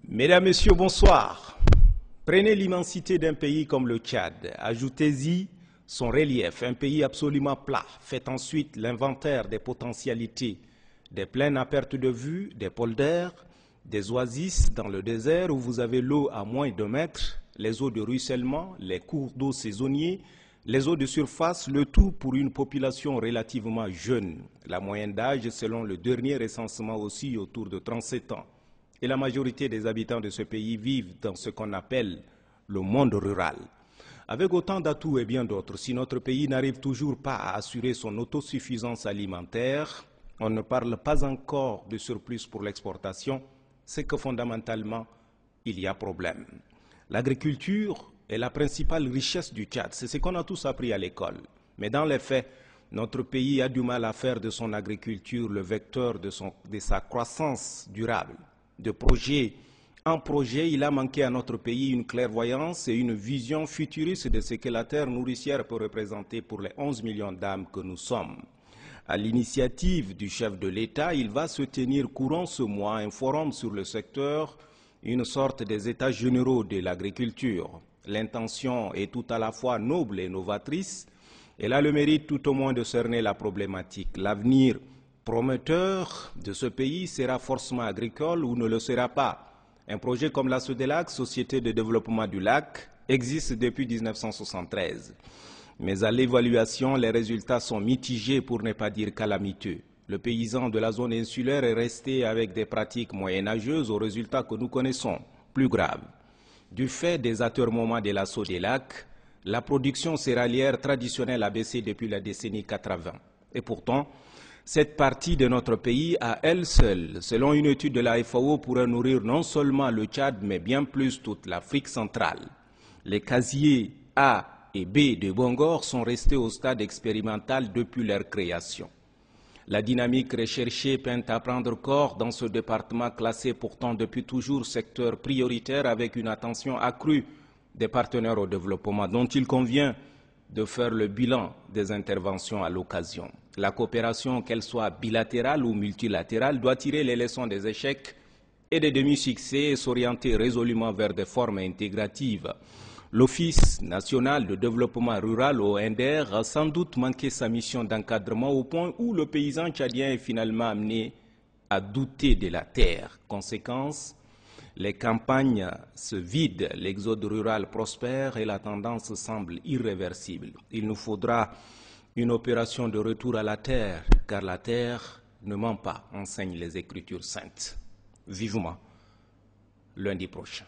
Mesdames, Messieurs, bonsoir. Prenez l'immensité d'un pays comme le Tchad, ajoutez-y son relief, un pays absolument plat. Faites ensuite l'inventaire des potentialités, des plaines à perte de vue, des polders, des oasis dans le désert où vous avez l'eau à moins de mètres, les eaux de ruissellement, les cours d'eau saisonniers, les eaux de surface, le tout pour une population relativement jeune. La moyenne d'âge, selon le dernier recensement aussi, autour de 37 ans. Et la majorité des habitants de ce pays vivent dans ce qu'on appelle le monde rural. Avec autant d'atouts et bien d'autres, si notre pays n'arrive toujours pas à assurer son autosuffisance alimentaire, on ne parle pas encore de surplus pour l'exportation, c'est que fondamentalement, il y a problème. L'agriculture est la principale richesse du Tchad, c'est ce qu'on a tous appris à l'école. Mais dans les faits, notre pays a du mal à faire de son agriculture le vecteur de sa croissance durable. De projet en projet, il a manqué à notre pays une clairvoyance et une vision futuriste de ce que la terre nourricière peut représenter pour les 11 millions d'âmes que nous sommes. À l'initiative du chef de l'État, il va se tenir courant ce mois un forum sur le secteur, une sorte des états généraux de l'agriculture. L'intention est tout à la fois noble et novatrice. Elle a le mérite tout au moins de cerner la problématique. L'avenir prometteur de ce pays sera forcément agricole ou ne le sera pas. Un projet comme la SODELAC, Société de développement du lac, existe depuis 1973. Mais à l'évaluation, les résultats sont mitigés pour ne pas dire calamiteux. Le paysan de la zone insulaire est resté avec des pratiques moyenâgeuses aux résultats que nous connaissons, plus graves. Du fait des atermoiements de la SODELAC, la production céréalière traditionnelle a baissé depuis la décennie 80. Et pourtant, cette partie de notre pays, à elle seule, selon une étude de la FAO, pourrait nourrir non seulement le Tchad, mais bien plus toute l'Afrique centrale. Les casiers A et B de Bangor sont restés au stade expérimental depuis leur création. La dynamique recherchée peine à prendre corps dans ce département classé pourtant depuis toujours secteur prioritaire avec une attention accrue des partenaires au développement dont il convient de faire le bilan des interventions à l'occasion. La coopération, qu'elle soit bilatérale ou multilatérale, doit tirer les leçons des échecs et des demi-succès et s'orienter résolument vers des formes intégratives. L'Office national de développement rural, ONDR, a sans doute manqué sa mission d'encadrement au point où le paysan tchadien est finalement amené à douter de la terre. Conséquence, les campagnes se vident, l'exode rural prospère et la tendance semble irréversible. Il nous faudra une opération de retour à la terre, car la terre ne ment pas, enseignent les Écritures saintes. Vivement lundi prochain.